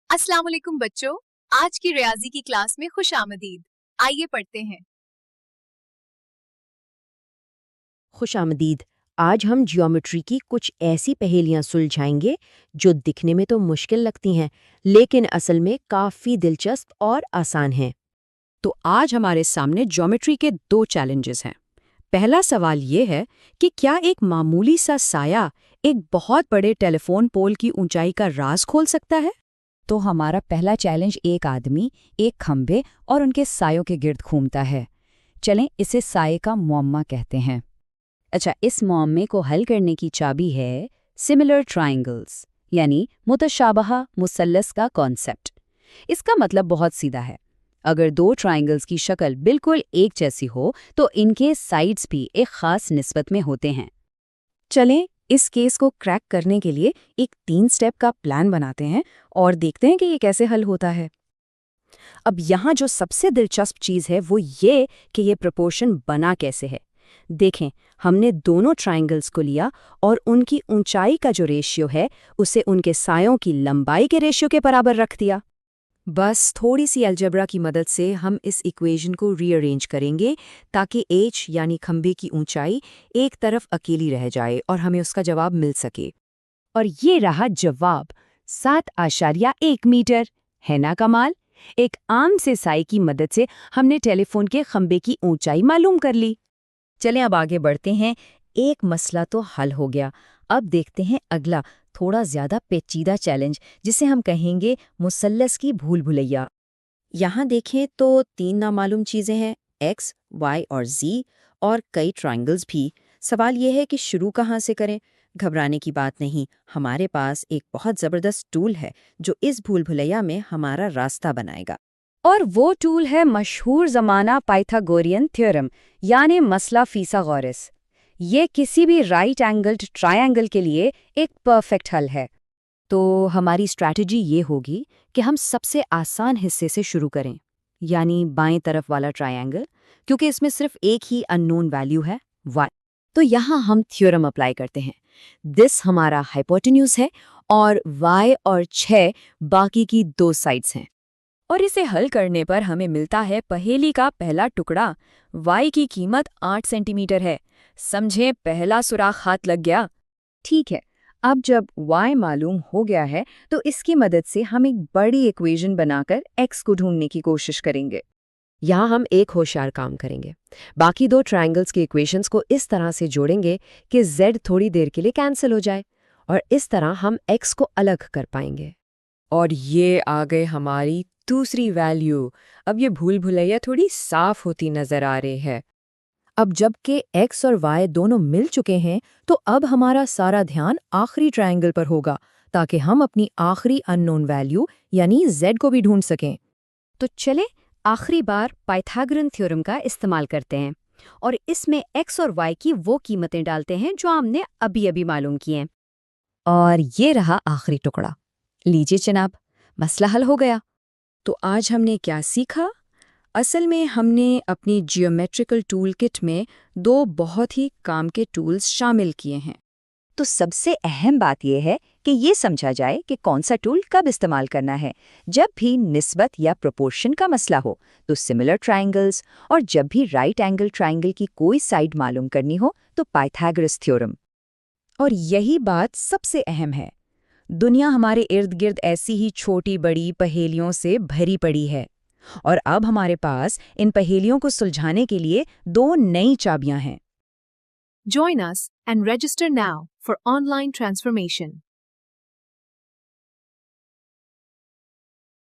अस्सलाम वालेकुम बच्चों, आज की रियाजी की क्लास में खुश आमदीद। आइए पढ़ते हैं। खुशामदीद। आज हम ज्योमेट्री की कुछ ऐसी पहेलियां सुलझाएंगे जो दिखने में तो मुश्किल लगती हैं, लेकिन असल में काफ़ी दिलचस्प और आसान हैं। तो आज हमारे सामने ज्योमेट्री के दो चैलेंजेस हैं। पहला सवाल ये है कि क्या एक मामूली सा साया एक बहुत बड़े टेलीफोन पोल की ऊंचाई का राज खोल सकता है? तो हमारा पहला चैलेंज एक आदमी, एक खंभे और उनके सायों के गिर्द घूमता है। चलें इसे साये का मुअम्मा कहते हैं। अच्छा, इस मुअम्मे को हल करने की चाबी है सिमिलर ट्रायंगल्स, यानी मुतशाबहा मुसल्लस का कॉन्सेप्ट। इसका मतलब बहुत सीधा है। अगर दो ट्रायंगल्स की शक्ल बिल्कुल एक जैसी हो तो इनके साइड्स भी एक खास निस्बत में होते हैं। चलें इस केस को क्रैक करने के लिए एक 3 स्टेप का प्लान बनाते हैं और देखते हैं कि ये कैसे हल होता है। अब यहाँ जो सबसे दिलचस्प चीज़ है वो ये कि ये प्रोपोर्शन बना कैसे है। देखें, हमने दोनों ट्रायंगल्स को लिया और उनकी ऊंचाई का जो रेशियो है उसे उनके सायों की लंबाई के रेशियो के बराबर रख दिया। बस थोड़ी सी अलजेब्रा की मदद से हम इस इक्वेशन को रीअरेंज करेंगे ताकि h यानी खंभे की ऊंचाई एक तरफ अकेली रह जाए और हमें उसका जवाब मिल सके। और ये रहा जवाब, 7.1 मीटर। है ना कमाल? एक आम से साई की मदद से हमने टेलीफोन के खंभे की ऊंचाई मालूम कर ली। चलें अब आगे बढ़ते हैं। एक मसला तो हल हो गया। अब देखते हैं अगला, थोड़ा ज्यादा पेचीदा चैलेंज, जिसे हम कहेंगे मुसल्लस की भूल भुलैया। यहाँ देखें तो 3 नामालूम चीज़ें हैं, x, y और z, और कई ट्रायंगल्स भी। सवाल यह है कि शुरू कहाँ से करें। घबराने की बात नहीं, हमारे पास एक बहुत ज़बरदस्त टूल है जो इस भूल भुलैया में हमारा रास्ता बनाएगा। और वो टूल है मशहूर ज़माना पाइथागोरियन थ्योरम, यानी मसला फीसागोरस। ये किसी भी राइट एंगल्ड ट्रायंगल के लिए एक परफेक्ट हल है। तो हमारी स्ट्रैटेजी ये होगी कि हम सबसे आसान हिस्से से शुरू करें, यानी बाएं तरफ वाला ट्रायंगल, क्योंकि इसमें सिर्फ एक ही अननोन वैल्यू है, y। तो यहाँ हम थ्योरम अप्लाई करते हैं। दिस हमारा हाइपोटेन्यूज है और y और 6 बाकी की 2 साइड्स हैं। और इसे हल करने पर हमें मिलता है पहेली का पहला टुकड़ा। y की कीमत 8 सेंटीमीटर है। समझे, पहला सुराख हाथ लग गया। ठीक है, अब जब y मालूम हो गया है तो इसकी मदद से हम एक बड़ी इक्वेशन बनाकर x को ढूंढने की कोशिश करेंगे। यहाँ हम एक होशियार काम करेंगे। बाकी 2 ट्रायंगल्स के इक्वेशंस को इस तरह से जोड़ेंगे कि z थोड़ी देर के लिए कैंसिल हो जाए, और इस तरह हम x को अलग कर पाएंगे। और ये आ गए हमारी दूसरी वैल्यू। अब ये भूल भुलैया थोड़ी साफ होती नजर आ रही है। अब जबकि x और y दोनों मिल चुके हैं तो अब हमारा सारा ध्यान आखिरी ट्रायंगल पर होगा, ताकि हम अपनी आखिरी अननोन वैल्यू यानी z को भी ढूंढ सकें। तो चले आखिरी बार पाइथागोरन थ्योरम का इस्तेमाल करते हैं और इसमें x और y की वो कीमतें डालते हैं जो हमने अभी अभी मालूम की हैं। और ये रहा आखिरी टुकड़ा। लीजिए जनाब, मसला हल हो गया। तो आज हमने क्या सीखा? असल में हमने अपनी जियोमेट्रिकल टूल किट में 2 बहुत ही काम के टूल्स शामिल किए हैं। तो सबसे अहम बात यह है कि ये समझा जाए कि कौन सा टूल कब इस्तेमाल करना है। जब भी निस्बत या प्रोपोर्शन का मसला हो तो सिमिलर ट्रायंगल्स, और जब भी राइट एंगल ट्रायंगल की कोई साइड मालूम करनी हो तो पाइथागोरस थ्योरम। और यही बात सबसे अहम है, दुनिया हमारे इर्द गिर्द ऐसी ही छोटी बड़ी पहेलियों से भरी पड़ी है, और अब हमारे पास इन पहेलियों को सुलझाने के लिए 2 नई चाबियां हैं। Join us and register now for online transformation.